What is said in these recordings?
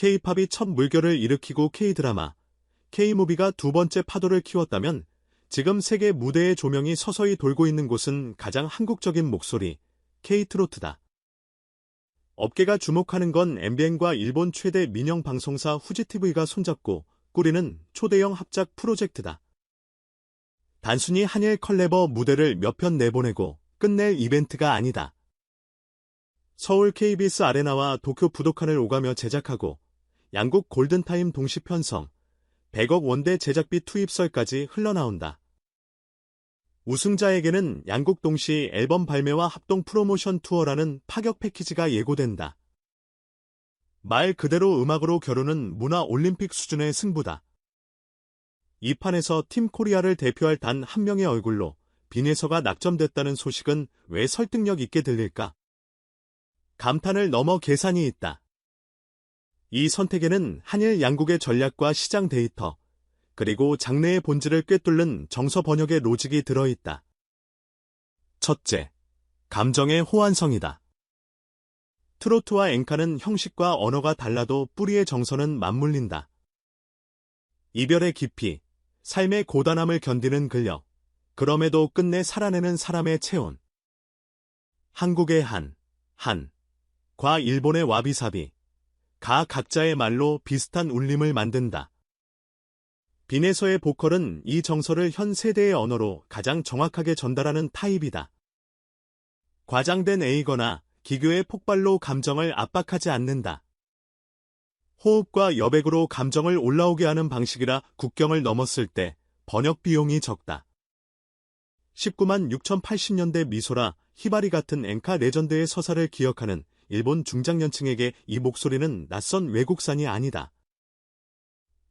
K-팝이 첫 물결을 일으키고 K-드라마, K-무비가 두 번째 파도를 키웠다면 지금 세계 무대의 조명이 서서히 돌고 있는 곳은 가장 한국적인 목소리, K-트로트다. 업계가 주목하는 건 MBN과 일본 최대 민영 방송사 후지TV가 손잡고 꾸리는 초대형 합작 프로젝트다. 단순히 한일 컬래버 무대를 몇 편 내보내고 끝낼 이벤트가 아니다. 서울 KBS 아레나와 도쿄 부도칸을 오가며 제작하고 양국 골든타임 동시 편성, 100억 원대 제작비 투입설까지 흘러나온다. 우승자에게는 양국 동시 앨범 발매와 합동 프로모션 투어라는 파격 패키지가 예고된다. 말 그대로 음악으로 겨루는 문화 올림픽 수준의 승부다. 이 판에서 팀 코리아를 대표할 단 한 명의 얼굴로 빈에서가 낙점됐다는 소식은 왜 설득력 있게 들릴까? 감탄을 넘어 계산이 있다. 이 선택에는 한일 양국의 전략과 시장 데이터, 그리고 장르의 본질을 꿰뚫는 정서 번역의 로직이 들어있다. 첫째, 감정의 호환성이다. 트로트와 엔카는 형식과 언어가 달라도 뿌리의 정서는 맞물린다. 이별의 깊이, 삶의 고단함을 견디는 근력, 그럼에도 끝내 살아내는 사람의 체온. 한국의 과 일본의 와비사비, 각자의 말로 비슷한 울림을 만든다. 빈에서의 보컬은 이 정서를 현 세대의 언어로 가장 정확하게 전달하는 타입이다. 과장된 A거나 기교의 폭발로 감정을 압박하지 않는다. 호흡과 여백으로 감정을 올라오게 하는 방식이라 국경을 넘었을 때 번역 비용이 적다. 19만 6,080년대 미소라 히바리 같은 엔카 레전드의 서사를 기억하는 일본 중장년층에게 이 목소리는 낯선 외국산이 아니다.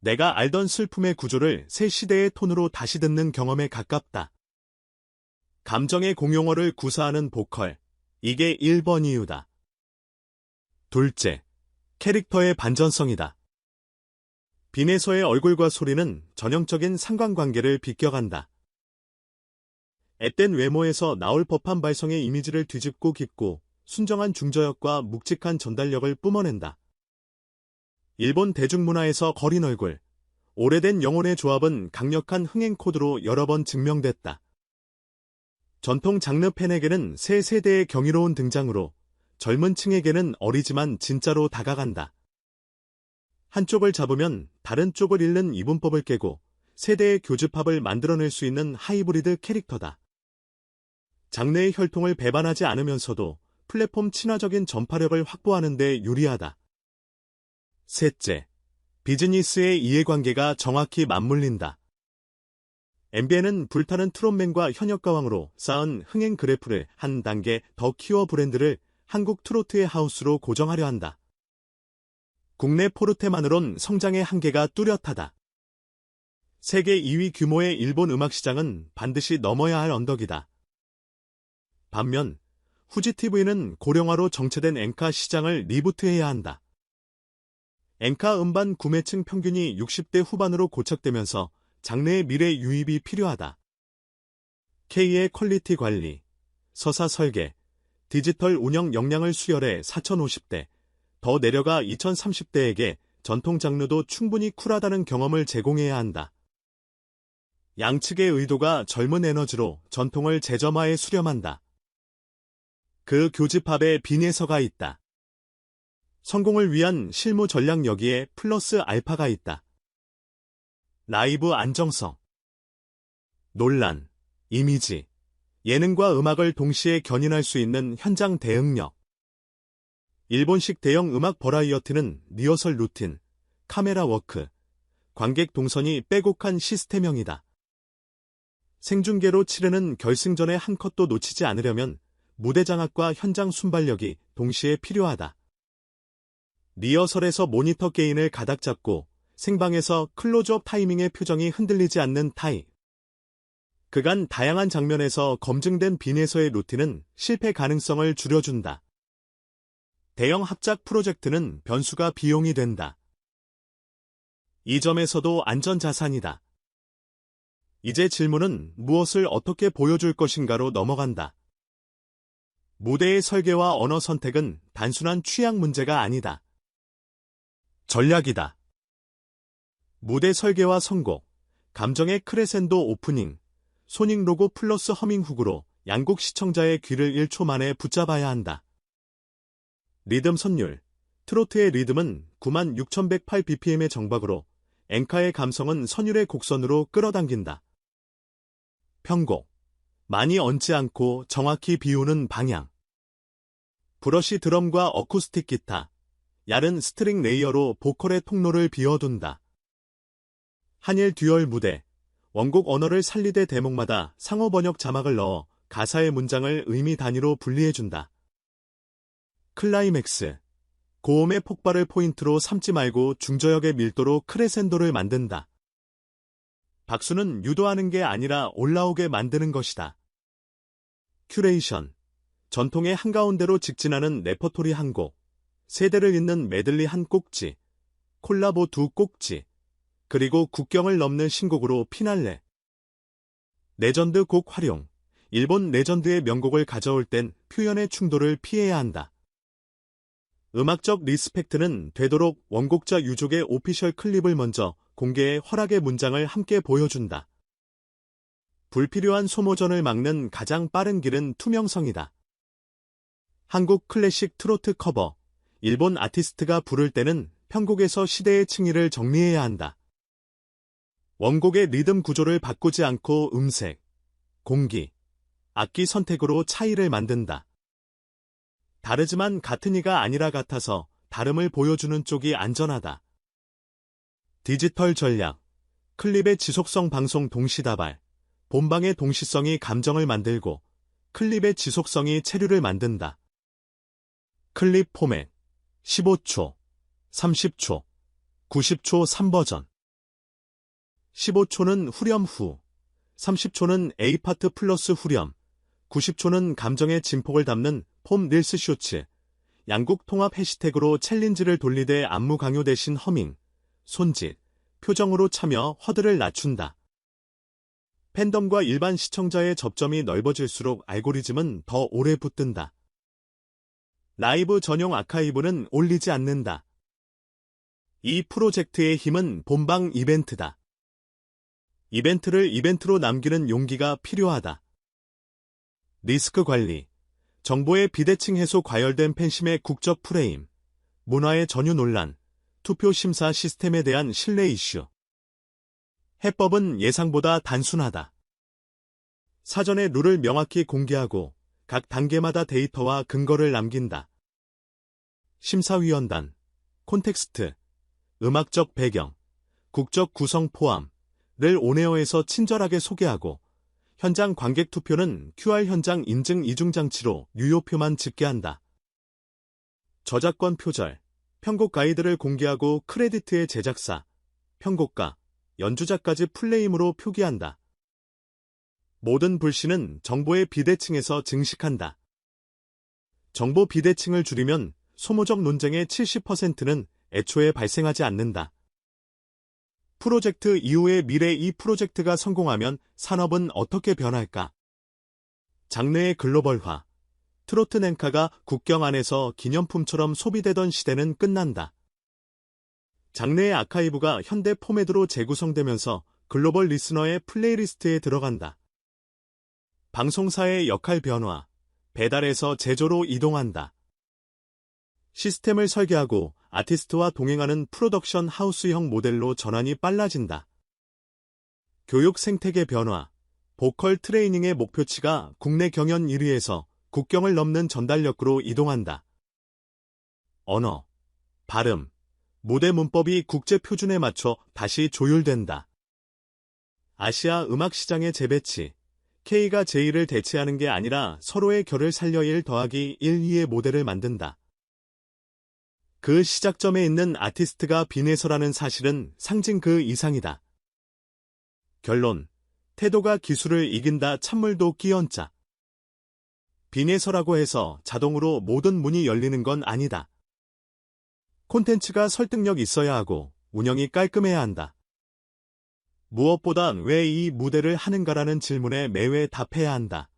내가 알던 슬픔의 구조를 새 시대의 톤으로 다시 듣는 경험에 가깝다. 감정의 공용어를 구사하는 보컬, 이게 1번 이유다. 둘째, 캐릭터의 반전성이다. 빈에서의 얼굴과 소리는 전형적인 상관관계를 비껴간다. 앳된 외모에서 나올 법한 발성의 이미지를 뒤집고 깃고 순정한 중저역과 묵직한 전달력을 뿜어낸다. 일본 대중문화에서 거린 얼굴, 오래된 영혼의 조합은 강력한 흥행 코드로 여러 번 증명됐다. 전통 장르 팬에게는 새 세대의 경이로운 등장으로 젊은 층에게는 어리지만 진짜로 다가간다. 한쪽을 잡으면 다른 쪽을 잃는 이분법을 깨고 세대의 교집합을 만들어낼 수 있는 하이브리드 캐릭터다. 장르의 혈통을 배반하지 않으면서도 플랫폼 친화적인 전파력을 확보하는 데 유리하다. 셋째, 비즈니스의 이해관계가 정확히 맞물린다. MBN은 불타는 트롯맨과 현역가왕으로 쌓은 흥행 그래프를 한 단계 더 키워 브랜드를 한국 트로트의 하우스로 고정하려 한다. 국내 포르테만으론 성장의 한계가 뚜렷하다. 세계 2위 규모의 일본 음악 시장은 반드시 넘어야 할 언덕이다. 반면 후지TV는 고령화로 정체된 엔카 시장을 리부트해야 한다. 엔카 음반 구매층 평균이 60대 후반으로 고착되면서 장르의 미래 유입이 필요하다. K의 퀄리티 관리, 서사 설계, 디지털 운영 역량을 수혈해 4050대, 더 내려가 2030대에게 전통 장르도 충분히 쿨하다는 경험을 제공해야 한다. 양측의 의도가 젊은 에너지로 전통을 재점화에 수렴한다. 그 교집합에 빈에서가 있다. 성공을 위한 실무 전략 여기에 플러스 알파가 있다. 라이브 안정성, 논란, 이미지, 예능과 음악을 동시에 견인할 수 있는 현장 대응력. 일본식 대형 음악 버라이어티는 리허설 루틴, 카메라 워크, 관객 동선이 빼곡한 시스템형이다. 생중계로 치르는 결승전의 한 컷도 놓치지 않으려면 무대 장악과 현장 순발력이 동시에 필요하다. 리허설에서 모니터 게인을 가닥 잡고 생방에서 클로즈업 타이밍의 표정이 흔들리지 않는 타입. 그간 다양한 장면에서 검증된 빈에서의 루틴은 실패 가능성을 줄여준다. 대형 합작 프로젝트는 변수가 비용이 된다. 이 점에서도 안전자산이다. 이제 질문은 무엇을 어떻게 보여줄 것인가로 넘어간다. 무대의 설계와 언어 선택은 단순한 취향 문제가 아니다. 전략이다. 무대 설계와 선곡, 감정의 크레센도 오프닝, 소닉 로고 플러스 허밍 훅으로 양국 시청자의 귀를 1초 만에 붙잡아야 한다. 리듬 선율, 트로트의 리듬은 96,108bpm의 정박으로 앵카의 감성은 선율의 곡선으로 끌어당긴다. 편곡, 많이 얹지 않고 정확히 비우는 방향. 브러쉬 드럼과 어쿠스틱 기타, 얇은 스트링 레이어로 보컬의 통로를 비워둔다. 한일 듀얼 무대, 원곡 언어를 살리되 대목마다 상호 번역 자막을 넣어 가사의 문장을 의미 단위로 분리해준다. 클라이맥스, 고음의 폭발을 포인트로 삼지 말고 중저역의 밀도로 크레센도를 만든다. 박수는 유도하는 게 아니라 올라오게 만드는 것이다. 큐레이션, 전통의 한가운데로 직진하는 레퍼토리 한 곡, 세대를 잇는 메들리 한 꼭지, 콜라보 두 꼭지, 그리고 국경을 넘는 신곡으로 피날레. 레전드 곡 활용, 일본 레전드의 명곡을 가져올 땐 표현의 충돌을 피해야 한다. 음악적 리스펙트는 되도록 원곡자 유족의 오피셜 클립을 먼저 공개해 허락의 문장을 함께 보여준다. 불필요한 소모전을 막는 가장 빠른 길은 투명성이다. 한국 클래식 트로트 커버, 일본 아티스트가 부를 때는 편곡에서 시대의 층위를 정리해야 한다. 원곡의 리듬 구조를 바꾸지 않고 음색, 공기, 악기 선택으로 차이를 만든다. 다르지만 같은 이가 아니라 같아서 다름을 보여주는 쪽이 안전하다. 디지털 전략, 클립의 지속성 방송 동시다발, 본방의 동시성이 감정을 만들고 클립의 지속성이 체류를 만든다. 클립 포맷, 15초, 30초, 90초 3버전. 15초는 후렴 후, 30초는 A파트 플러스 후렴, 90초는 감정의 진폭을 담는 폼 릴스 쇼츠, 양국 통합 해시태그로 챌린지를 돌리되 안무 강요 대신 허밍, 손짓, 표정으로 참여 허들을 낮춘다. 팬덤과 일반 시청자의 접점이 넓어질수록 알고리즘은 더 오래 붙든다. 라이브 전용 아카이브는 올리지 않는다. 이 프로젝트의 힘은 본방 이벤트다. 이벤트를 이벤트로 남기는 용기가 필요하다. 리스크 관리, 정보의 비대칭 해소 과열된 팬심의 국적 프레임, 문화의 전유 논란, 투표 심사 시스템에 대한 신뢰 이슈. 해법은 예상보다 단순하다. 사전에 룰을 명확히 공개하고 각 단계마다 데이터와 근거를 남긴다. 심사위원단, 콘텍스트, 음악적 배경, 국적 구성 포함을 온에어에서 친절하게 소개하고 현장 관객 투표는 QR 현장 인증 이중 장치로 유효표만 집계한다. 저작권 표절, 편곡 가이드를 공개하고 크레디트의 제작사, 편곡가, 연주자까지 풀네임으로 표기한다. 모든 불신은 정보의 비대칭에서 증식한다. 정보 비대칭을 줄이면 소모적 논쟁의 70%는 애초에 발생하지 않는다. 프로젝트 이후의 미래. 이 프로젝트가 성공하면 산업은 어떻게 변할까? 장르의 글로벌화, 트로트 낸카가 국경 안에서 기념품처럼 소비되던 시대는 끝난다. 장르의 아카이브가 현대 포맷으로 재구성되면서 글로벌 리스너의 플레이리스트에 들어간다. 방송사의 역할 변화, 배달에서 제조로 이동한다. 시스템을 설계하고 아티스트와 동행하는 프로덕션 하우스형 모델로 전환이 빨라진다. 교육 생태계 변화, 보컬 트레이닝의 목표치가 국내 경연 1위에서 국경을 넘는 전달력으로 이동한다. 언어, 발음, 무대 문법이 국제 표준에 맞춰 다시 조율된다. 아시아 음악 시장의 재배치, K가 J를 대체하는 게 아니라 서로의 결을 살려 1 더하기 1, 2의 모델을 만든다. 그 시작점에 있는 아티스트가 빈에서라는 사실은 상징 그 이상이다. 결론, 태도가 기술을 이긴다. 찬물도 끼얹자. 빈에서라고 해서 자동으로 모든 문이 열리는 건 아니다. 콘텐츠가 설득력 있어야 하고 운영이 깔끔해야 한다. 무엇보다 왜 이 무대를 하는가라는 질문에 매회 답해야 한다.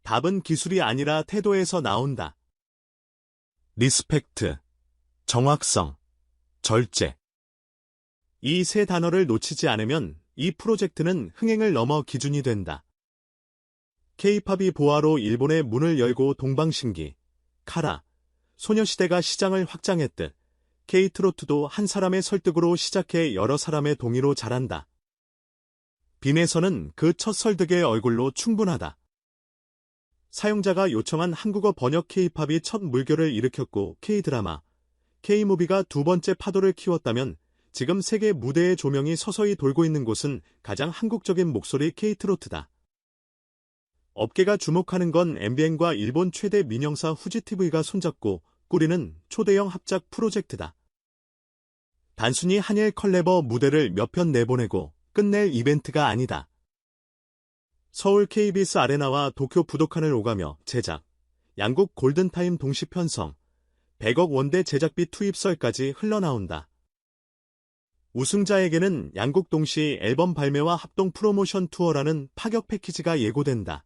답은 기술이 아니라 태도에서 나온다. 리스펙트, 정확성, 팬덤의 절제. 이 세 단어를 놓치지 않으면 이 프로젝트는 흥행을 넘어 기준이 된다. K-팝이 보아로 일본의 문을 열고 동방신기, 카라, 소녀시대가 시장을 확장했듯 K-트로트도 한 사람의 설득으로 시작해 여러 사람의 동의로 자란다. 빈에서는 그 첫 설득의 얼굴로 충분하다. 사용자가 요청한 한국어 번역 K-팝이 첫 물결을 일으켰고 K-드라마, K-무비가 두 번째 파도를 키웠다면 지금 세계 무대의 조명이 서서히 돌고 있는 곳은 가장 한국적인 목소리 K-트로트다. 업계가 주목하는 건 MBN과 일본 최대 민영사 후지TV가 손잡고 꾸리는 초대형 합작 프로젝트다. 단순히 한일 컬래버 무대를 몇 편 내보내고 끝낼 이벤트가 아니다. 서울 KBS 아레나와 도쿄 부도칸을 오가며 제작, 양국 골든타임 동시 편성, 100억 원대 제작비 투입설까지 흘러나온다. 우승자에게는 양국 동시 앨범 발매와 합동 프로모션 투어라는 파격 패키지가 예고된다.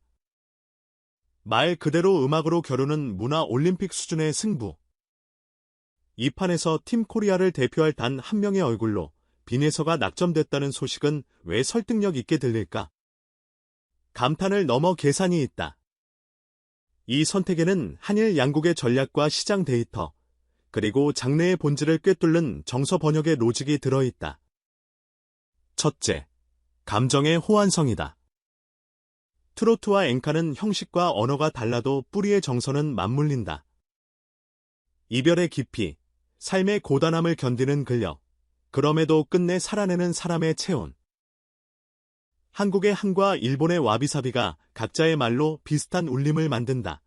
말 그대로 음악으로 겨루는 문화 올림픽 수준의 승부. 이 판에서 팀 코리아를 대표할 단 한 명의 얼굴로 빈에서가 낙점됐다는 소식은 왜 설득력 있게 들릴까? 감탄을 넘어 계산이 있다. 이 선택에는 한일 양국의 전략과 시장 데이터, 그리고 장르의 본질을 꿰뚫는 정서 번역의 로직이 들어있다. 첫째, 감정의 호환성이다. 트로트와 엔카는 형식과 언어가 달라도 뿌리의 정서는 맞물린다. 이별의 깊이, 삶의 고단함을 견디는 근력, 그럼에도 끝내 살아내는 사람의 체온. 한국의 한과 일본의 와비사비가 각자의 말로 비슷한 울림을 만든다.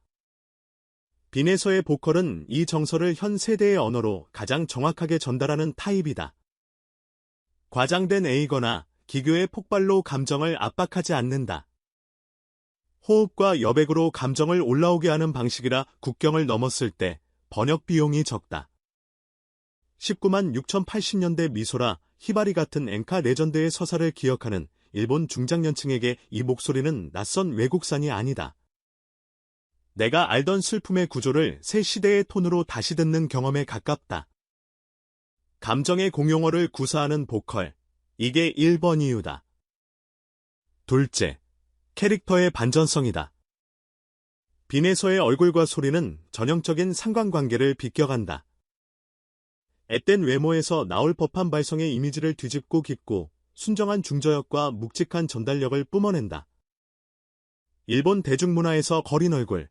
빈에서의 보컬은 이 정서를 현 세대의 언어로 가장 정확하게 전달하는 타입이다. 과장된 A거나 기교의 폭발로 감정을 압박하지 않는다. 호흡과 여백으로 감정을 올라오게 하는 방식이라 국경을 넘었을 때 번역 비용이 적다. 19만 6,080년대 미소라, 히바리 같은 엔카 레전드의 서사를 기억하는 일본 중장년층에게 이 목소리는 낯선 외국산이 아니다. 내가 알던 슬픔의 구조를 새 시대의 톤으로 다시 듣는 경험에 가깝다. 감정의 공용어를 구사하는 보컬, 이게 1번 이유다. 둘째, 캐릭터의 반전성이다. 빈에서의 얼굴과 소리는 전형적인 상관관계를 비껴간다. 앳된 외모에서 나올 법한 발성의 이미지를 뒤집고 깃고 순정한 중저역과 묵직한 전달력을 뿜어낸다. 일본 대중문화에서 거린 얼굴,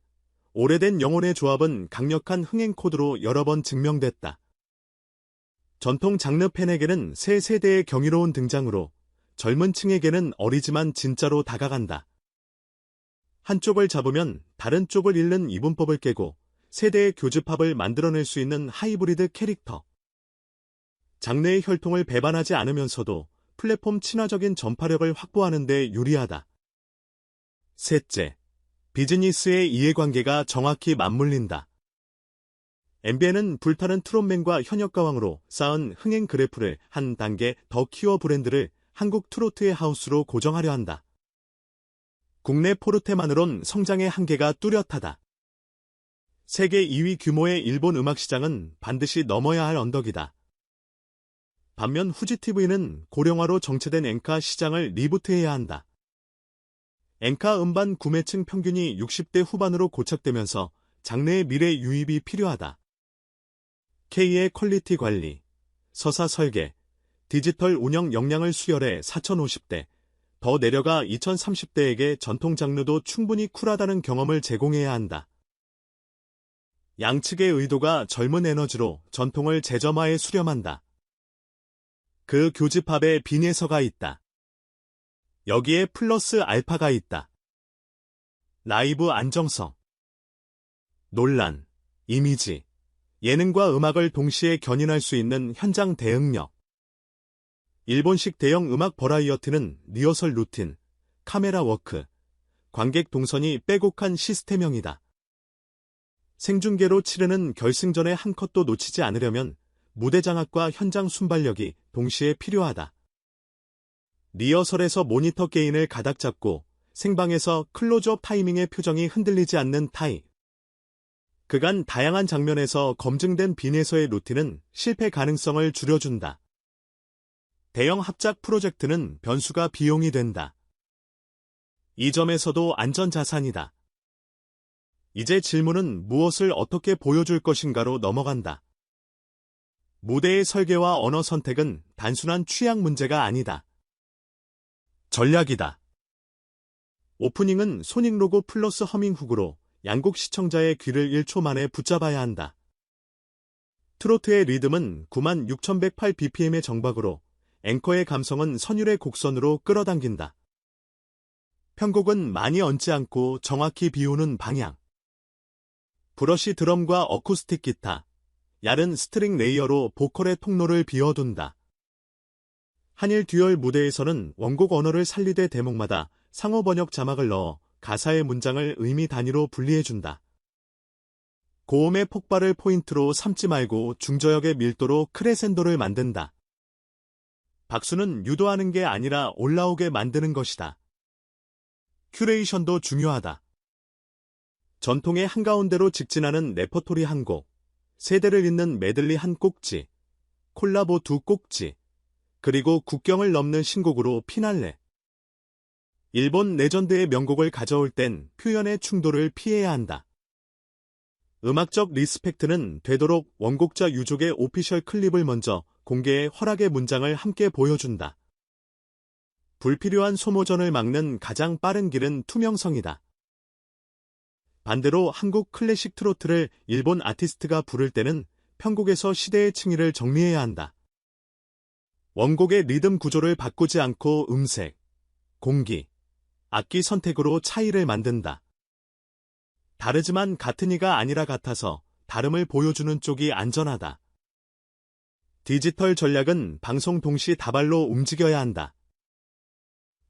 오래된 영혼의 조합은 강력한 흥행 코드로 여러 번 증명됐다. 전통 장르 팬에게는 새 세대의 경이로운 등장으로 젊은 층에게는 어리지만 진짜로 다가간다. 한쪽을 잡으면 다른 쪽을 잃는 이분법을 깨고 세대의 교집합을 만들어낼 수 있는 하이브리드 캐릭터. 장르의 혈통을 배반하지 않으면서도 플랫폼 친화적인 전파력을 확보하는 데 유리하다. 셋째, 비즈니스의 이해관계가 정확히 맞물린다. MBN은 불타는 트롯맨과 현역가왕으로 쌓은 흥행 그래프를 한 단계 더 키워 브랜드를 한국 트로트의 하우스로 고정하려 한다. 국내 포르테만으론 성장의 한계가 뚜렷하다. 세계 2위 규모의 일본 음악 시장은 반드시 넘어야 할 언덕이다. 반면 후지TV는 고령화로 정체된 엔카 시장을 리부트해야 한다. 엔카 음반 구매층 평균이 60대 후반으로 고착되면서 장르의 미래 유입이 필요하다. K의 퀄리티 관리, 서사 설계, 디지털 운영 역량을 수혈해 4050대, 더 내려가 2030대에게 전통 장르도 충분히 쿨하다는 경험을 제공해야 한다. 양측의 의도가 젊은 에너지로 전통을 재점화에 수렴한다. 그 교집합에 빈에서가 있다. 여기에 플러스 알파가 있다. 라이브 안정성, 논란, 이미지, 예능과 음악을 동시에 견인할 수 있는 현장 대응력. 일본식 대형 음악 버라이어티는 리허설 루틴, 카메라 워크, 관객 동선이 빼곡한 시스템형이다. 생중계로 치르는 결승전의 한 컷도 놓치지 않으려면 무대 장악과 현장 순발력이 동시에 필요하다. 리허설에서 모니터 게인을 가닥 잡고 생방에서 클로즈업 타이밍의 표정이 흔들리지 않는 타입. 그간 다양한 장면에서 검증된 빈에서의 루틴은 실패 가능성을 줄여준다. 대형 합작 프로젝트는 변수가 비용이 된다. 이 점에서도 안전자산이다. 이제 질문은 무엇을 어떻게 보여줄 것인가로 넘어간다. 무대의 설계와 언어 선택은 단순한 취향 문제가 아니다. 전략이다. 오프닝은 소닉 로고 플러스 허밍 훅으로 양국 시청자의 귀를 1초 만에 붙잡아야 한다. 트로트의 리듬은 96,108bpm의 정박으로, 앵커의 감성은 선율의 곡선으로 끌어당긴다. 편곡은 많이 얹지 않고 정확히 비우는 방향. 브러쉬 드럼과 어쿠스틱 기타, 얇은 스트링 레이어로 보컬의 통로를 비워둔다. 한일 듀얼 무대에서는 원곡 언어를 살리되 대목마다 상호 번역 자막을 넣어 가사의 문장을 의미 단위로 분리해준다. 고음의 폭발을 포인트로 삼지 말고 중저역의 밀도로 크레센도를 만든다. 박수는 유도하는 게 아니라 올라오게 만드는 것이다. 큐레이션도 중요하다. 전통의 한가운데로 직진하는 레퍼토리 한 곡, 세대를 잇는 메들리 한 꼭지, 콜라보 두 꼭지, 그리고 국경을 넘는 신곡으로 피날레. 일본 레전드의 명곡을 가져올 땐 표현의 충돌을 피해야 한다. 음악적 리스펙트는 되도록 원곡자 유족의 오피셜 클립을 먼저 공개해 허락의 문장을 함께 보여준다. 불필요한 소모전을 막는 가장 빠른 길은 투명성이다. 반대로 한국 클래식 트로트를 일본 아티스트가 부를 때는 편곡에서 시대의 층위를 정리해야 한다. 원곡의 리듬 구조를 바꾸지 않고 음색, 공기, 악기 선택으로 차이를 만든다. 다르지만 같은 이가 아니라 같아서 다름을 보여주는 쪽이 안전하다. 디지털 전략은 방송 동시 다발로 움직여야 한다.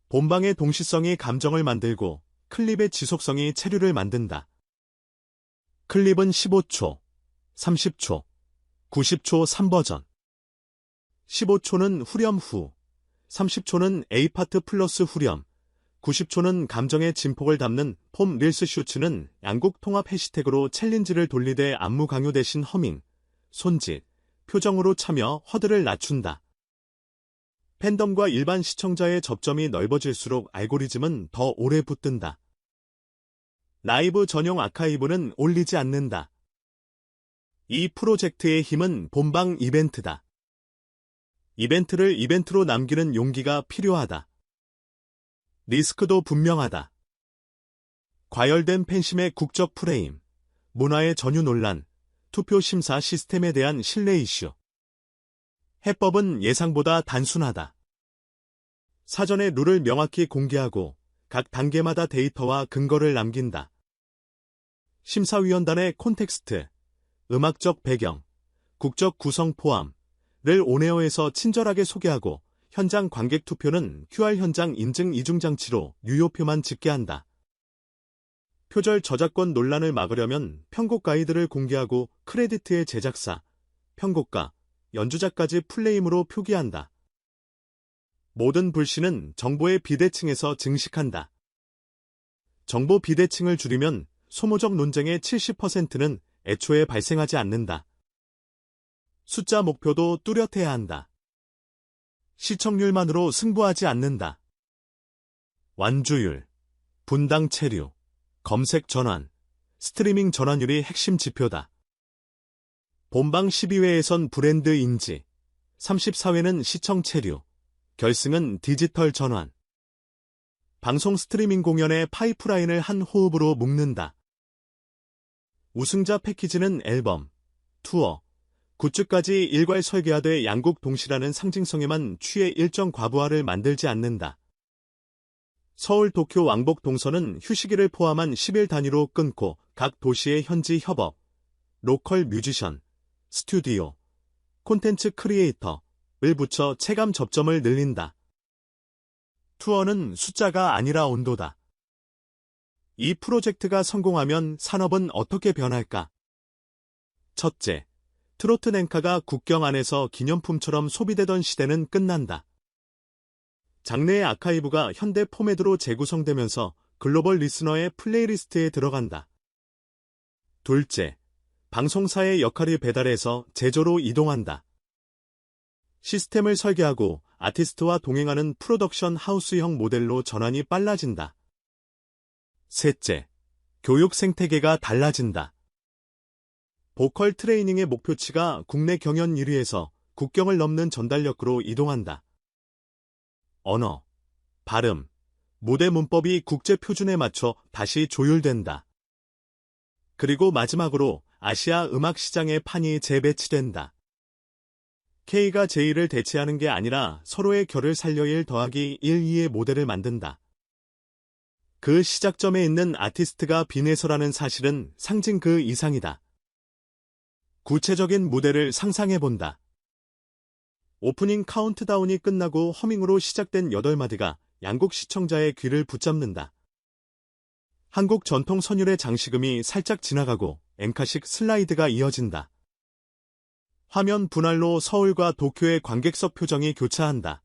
본방의 동시성이 감정을 만들고 클립의 지속성이 체류를 만든다. 클립은 15초, 30초, 90초 3버전. 15초는 후렴 후, 30초는 A파트 플러스 후렴, 90초는 감정의 진폭을 담는 폼 릴스 슈츠는 양국 통합 해시태그로 챌린지를 돌리되 안무 강요 대신 허밍, 손짓, 표정으로 참여 허들을 낮춘다. 팬덤과 일반 시청자의 접점이 넓어질수록 알고리즘은 더 오래 붙든다. 라이브 전용 아카이브는 올리지 않는다. 이 프로젝트의 힘은 본방 이벤트다. 이벤트를 이벤트로 남기는 용기가 필요하다. 리스크도 분명하다. 과열된 팬심의 국적 프레임, 문화의 전유 논란, 투표 심사 시스템에 대한 신뢰 이슈. 해법은 예상보다 단순하다. 사전에 룰을 명확히 공개하고 각 단계마다 데이터와 근거를 남긴다. 심사위원단의 콘텍스트, 음악적 배경, 국적 구성 포함을 온에어에서 친절하게 소개하고 현장 관객 투표는 QR 현장 인증 이중 장치로 유효표만 집계 한다. 표절 저작권 논란을 막으려면 편곡 가이드를 공개하고 크레디트의 제작사, 편곡가, 연주자까지 풀네임으로 표기한다. 모든 불신은 정보의 비대칭에서 증식한다. 정보 비대칭을 줄이면 소모적 논쟁의 70%는 애초에 발생하지 않는다. 숫자 목표도 뚜렷해야 한다. 시청률만으로 승부하지 않는다. 완주율, 분당 체류, 검색 전환, 스트리밍 전환율이 핵심 지표다. 본방 12회에선 브랜드 인지, 34회는 시청 체류, 결승은 디지털 전환. 방송 스트리밍 공연의 파이프라인을 한 호흡으로 묶는다. 우승자 패키지는 앨범, 투어, 굿즈까지 일괄 설계하되 양국 동시라는 상징성에만 취해 일정 과부하를 만들지 않는다. 서울, 도쿄, 왕복 동선은 휴식일을 포함한 10일 단위로 끊고 각 도시의 현지 협업, 로컬 뮤지션, 스튜디오, 콘텐츠 크리에이터를 붙여 체감 접점을 늘린다. 투어는 숫자가 아니라 온도다. 이 프로젝트가 성공하면 산업은 어떻게 변할까? 첫째, 트로트 낸카가 국경 안에서 기념품처럼 소비되던 시대는 끝난다. 장래의 아카이브가 현대 포맷으로 재구성되면서 글로벌 리스너의 플레이리스트에 들어간다. 둘째, 방송사의 역할을 배달해서 제조로 이동한다. 시스템을 설계하고 아티스트와 동행하는 프로덕션 하우스형 모델로 전환이 빨라진다. 셋째, 교육 생태계가 달라진다. 보컬 트레이닝의 목표치가 국내 경연 1위에서 국경을 넘는 전달력으로 이동한다. 언어, 발음, 무대 문법이 국제 표준에 맞춰 다시 조율된다. 그리고 마지막으로 아시아 음악 시장의 판이 재배치된다. K가 J를 대체하는 게 아니라 서로의 결을 살려 1 더하기 1, 2의 모델을 만든다. 그 시작점에 있는 아티스트가 빈에서라는 사실은 상징 그 이상이다. 구체적인 무대를 상상해본다. 오프닝 카운트다운이 끝나고 허밍으로 시작된 8마디가 양국 시청자의 귀를 붙잡는다. 한국 전통 선율의 장식음이 살짝 지나가고 엔카식 슬라이드가 이어진다. 화면 분할로 서울과 도쿄의 관객석 표정이 교차한다.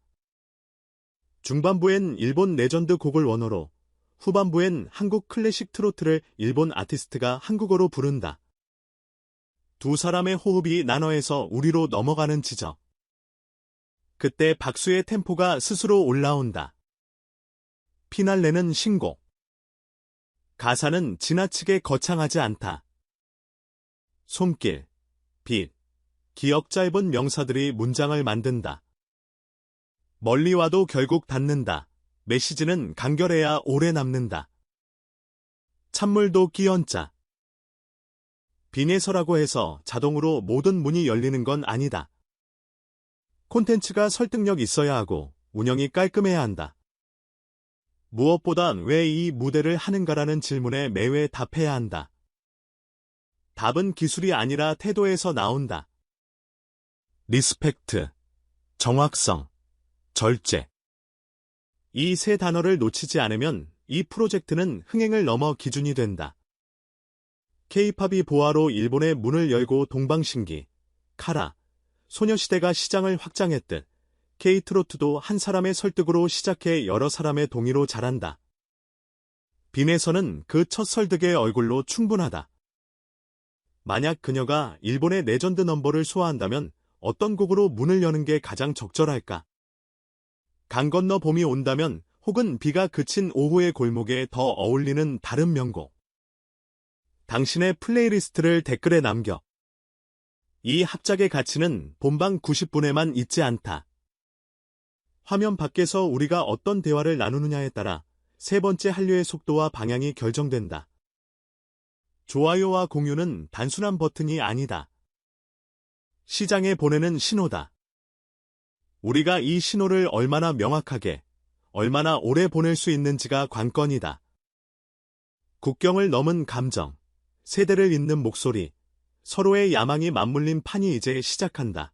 중반부엔 일본 레전드 곡을 원어로, 후반부엔 한국 클래식 트로트를 일본 아티스트가 한국어로 부른다. 두 사람의 호흡이 난어에서 우리로 넘어가는 지적. 그때 박수의 템포가 스스로 올라온다. 피날레는 신곡. 가사는 지나치게 거창하지 않다. 손길, 빛, 기억 짧은 명사들이 문장을 만든다. 멀리 와도 결국 닿는다. 메시지는 간결해야 오래 남는다. 찬물도 끼얹자. 빈에서라고 해서 자동으로 모든 문이 열리는 건 아니다. 콘텐츠가 설득력 있어야 하고 운영이 깔끔해야 한다. 무엇보단 왜 이 무대를 하는가라는 질문에 매회 답해야 한다. 답은 기술이 아니라 태도에서 나온다. 리스펙트, 정확성, 절제. 이 세 단어를 놓치지 않으면 이 프로젝트는 흥행을 넘어 기준이 된다. K-팝이 보아로 일본의 문을 열고 동방신기, 카라, 소녀시대가 시장을 확장했듯 K-트로트도 한 사람의 설득으로 시작해 여러 사람의 동의로 자란다. 빈에서는 그 첫 설득의 얼굴로 충분하다. 만약 그녀가 일본의 레전드 넘버를 소화한다면 어떤 곡으로 문을 여는 게 가장 적절할까? 강 건너 봄이 온다면 혹은 비가 그친 오후의 골목에 더 어울리는 다른 명곡. 당신의 플레이리스트를 댓글에 남겨. 이 합작의 가치는 본방 90분에만 있지 않다. 화면 밖에서 우리가 어떤 대화를 나누느냐에 따라 세 번째 한류의 속도와 방향이 결정된다. 좋아요와 공유는 단순한 버튼이 아니다. 시장에 보내는 신호다. 우리가 이 신호를 얼마나 명확하게, 얼마나 오래 보낼 수 있는지가 관건이다. 국경을 넘은 감정, 세대를 잇는 목소리, 서로의 야망이 맞물린 판이 이제 시작한다.